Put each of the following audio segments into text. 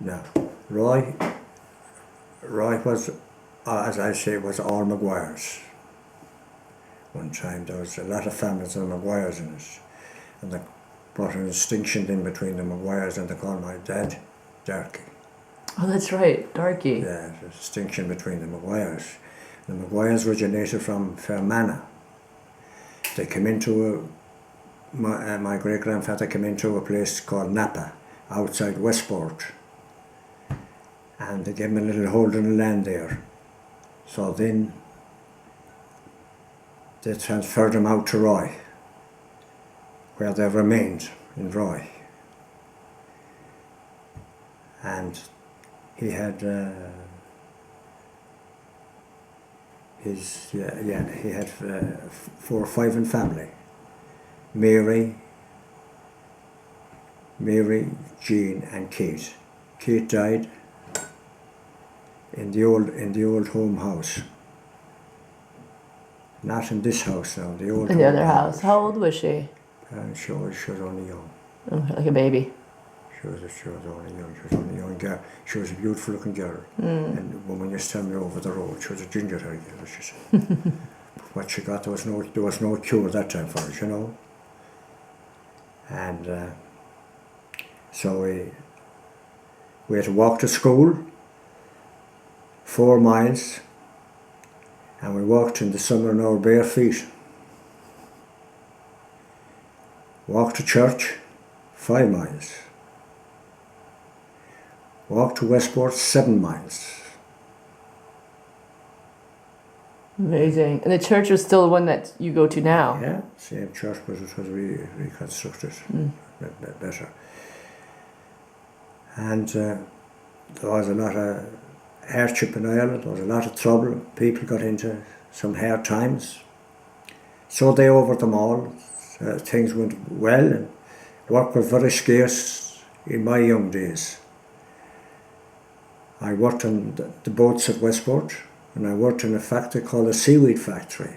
No. Roy was, as I say, was all McGuire's. One time there was a lot of families of McGuire's in it, and they brought a distinction in between the McGuire's, and they called my dad Darky. Oh, that's right, Darky. Yeah, the distinction between the McGuire's. The McGuire's originated from Fermanagh. They came into my great-grandfather came into a place called Napa, outside Westport, and they gave him a little hold on the land there. So then they transferred him out to Roy, where they remained in Roy. And he had he had 4 or 5 in family. Mary, Jean, and Kate. Kate died in the old home house. Not in this house now. The old. In the other house. How old was she? She was only young. Oh, like a baby. She was only young. She was only a young girl. She was a beautiful looking girl. And the woman used to tell me over the road, she was a ginger haired girl, she said. What she got, there was no cure that time for it, you know. And so we had to walk to school 4 miles, and we walked in the summer in our bare feet. Walked to church 5 miles. Walked to Westport 7 miles. Amazing. And the church was still the one that you go to now? Yeah, same church, but it was reconstructed better. And there was a lot of hardship in Ireland, there was a lot of trouble, people got into some hard times. So they over them all, things went well, and work was very scarce in my young days. I worked on the boats at Westport, and I worked in a factory called a seaweed factory.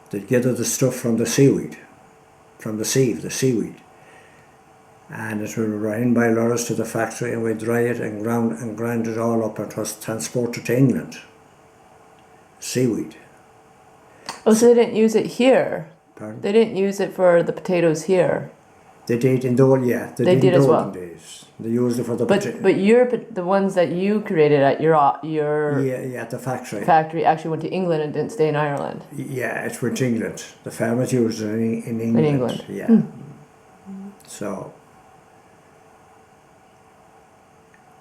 They gather the stuff from the seaweed, from the seaweed. And it would run in by lorries to the factory, and we'd dry it and grind it all up, and it was transported to England. Seaweed. Oh, so they didn't use it here? Pardon? They didn't use it for the potatoes here? They did in the old, yeah. They did as well. Days. They used it for the But the ones that you created at your at the factory. Factory actually went to England and didn't stay in Ireland. Yeah, it went to England. The farmers used it in England. In England. Yeah. So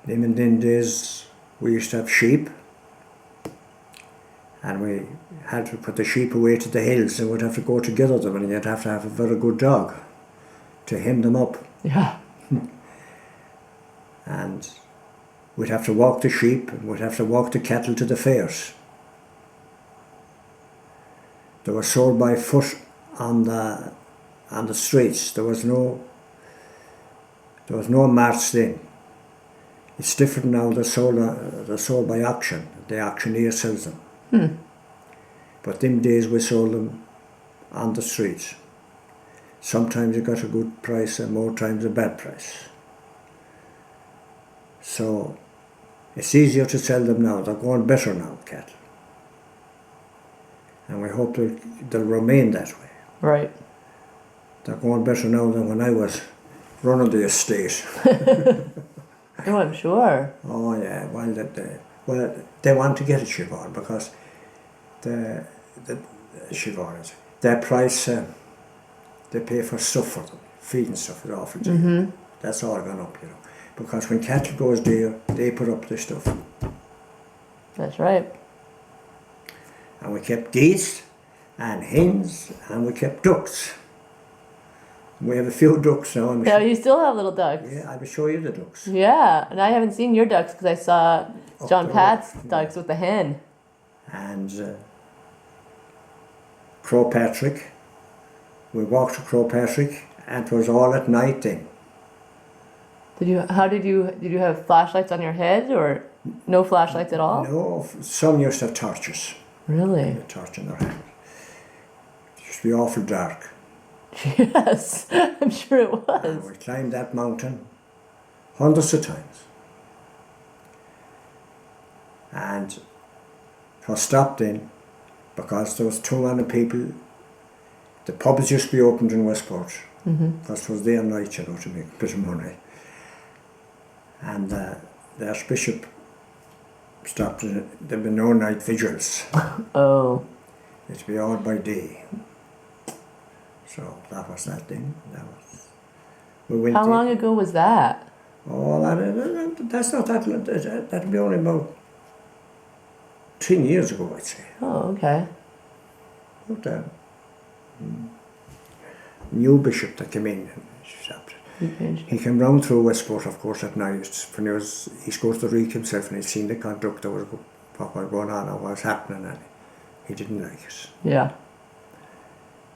in them days we used to have sheep, and we had to put the sheep away to the hills, and we'd have to go to gather them, and you'd have to have a very good dog to hem them up. Yeah. And we'd have to walk the sheep, and we'd have to walk the cattle to the fairs. They were sold by foot on the streets. There was no marts then. It's different now. They're sold by auction. The auctioneer sells them. But them days we sold them on the streets. Sometimes you got a good price, and more times a bad price. So it's easier to sell them now. They're going better now, cattle. And we hope they'll remain that way. Right. They're going better now than when I was running the estate. Oh, I'm sure. Oh yeah, they want to get a Siobhan, because the Siobhan, their price, they pay for stuff for them, feeding stuff is awful dear. That's all gone up, you know. Because when cattle goes dear, they put up the stuff. That's right. And we kept geese and hens, and we kept ducks. We have a few ducks now. Yeah, you still have little ducks. Yeah, I will show you the ducks. Yeah, and I haven't seen your ducks because I saw John Pat's ducks with the hen. And Crow Patrick. We walked to Crow Patrick, and it was all at night then. Did you have flashlights on your head, or no flashlights at all? No, some used to have torches. Really? A torch in their hand. It used to be awful dark. Yes, I'm sure it was. And we climbed that mountain hundreds of times. And it was stopped then because there was too many people. The pubs used to be opened in Westport because it was day and night, you know, to make a bit of money. And the Archbishop stopped it. There'd be no night vigils. Oh. It'd be all by day. So that was that thing. That was. We went How long ago was that? Oh, that's not that. That'd be only about 10 years ago, I'd say. Oh, okay. About that. New bishop that came in. He came round through Westport, of course, at night when he goes to reek himself and he'd seen the conduct that was what was going on and what was happening, and he didn't like it. Yeah.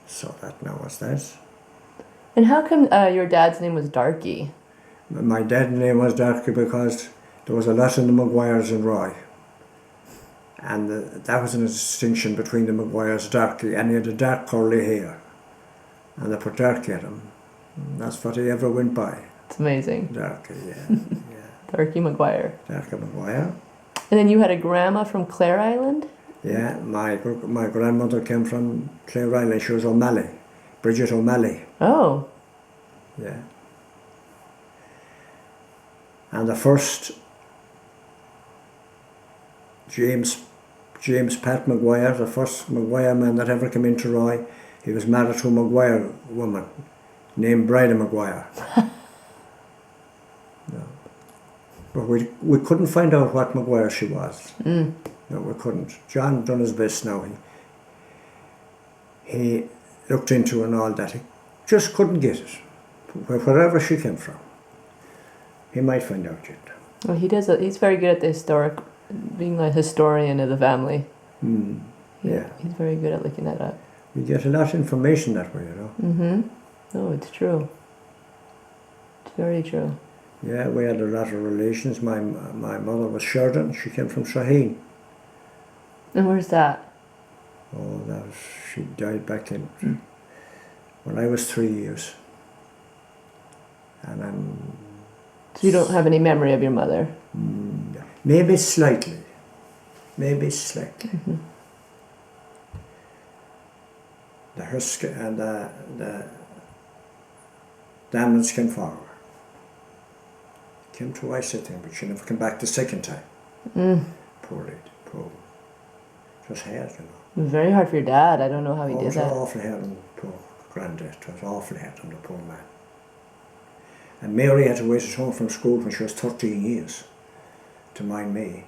So that now was that. And how come your dad's name was Darky? My dad's name was Darky because there was a lot in the McGuires in Roy. And that was a distinction between the McGuires and Darky, and he had a dark curly hair. And they put Darky at him. And that's what he ever went by. It's amazing. Darky, yeah. Darky McGuire. Darky McGuire. And then you had a grandma from Clare Island? Yeah, my grandmother came from Clare Island. She was O'Malley, Bridget O'Malley. Oh. Yeah. And the first James Pat McGuire, the first McGuire man that ever came into Roy, he was married to a McGuire woman named Bridie McGuire. No. But we couldn't find out what McGuire she was. No, we couldn't. John done his best now. He looked into and all that. He just couldn't get it. Wherever she came from. He might find out yet. Well, he's very good at the historic, being a historian of the family. Yeah. He's very good at looking that up. We get a lot of information that way, you know. No, it's true. It's very true. Yeah, we had a lot of relations. My mother was Sheridan. She came from Shaheen. And where's that? Oh, she died back in when I was 3 years. And so you don't have any memory of your mother? maybe slightly. Maybe slightly. The Husk and the Damneds came forward. Came twice, I think, but she never came back the second time. Poor lady, poor. It was hard, you know. It was very hard for your dad. I don't know how he did that. It was awfully hard on poor granddad. It was awfully hard on the poor man. And Mary had to wait at home from school when she was 13 years to mind me.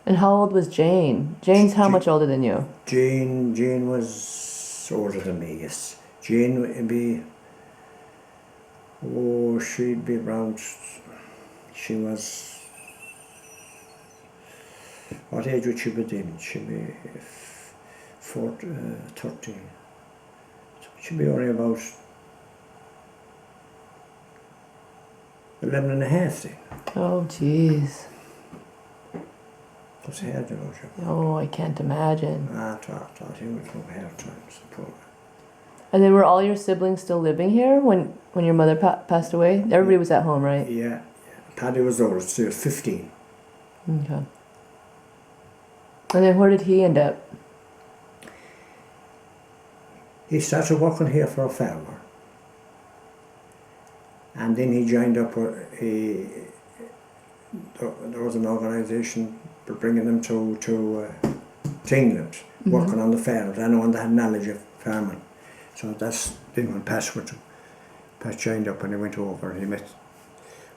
And how old was Jane? Jane's how much older than you? Jane was older than me, yes. Jane would be, she'd be around, she was, what age would she be then? She'd be 13. She'd be only about 11 and a half then. Oh, jeez. It was hard, you know. Oh, I can't imagine. I thought it was no hard times. And then were all your siblings still living here when your mother passed away? Everybody was at home, right? Yeah. Paddy was oldest, he was 15. Okay. And then where did he end up? He started working here for a farmer. And then he joined up with there was an organisation for bringing them to England, working on the farms. Anyone that had knowledge of farming. So that's then when Pat went. Pat joined up and he went over and he met.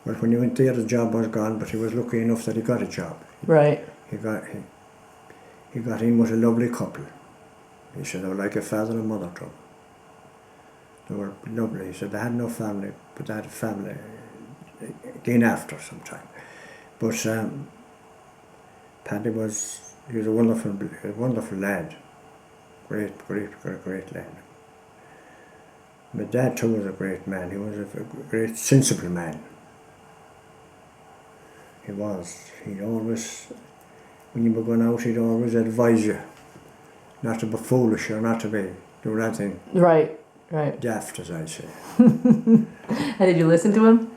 Well, when he went there, the job was gone, but he was lucky enough that he got a job. Right. He got in with a lovely couple. He said they were like a father and mother to him. They were lovely. He said they had no family, but they had a family again after some time. But Paddy was a wonderful lad. Great lad. My dad too was a great man. He was a great sensible man. He was. He'd always, when you were going out, he'd always advise you not to be foolish or not to do anything Right. daft, as I say. And did you listen to him?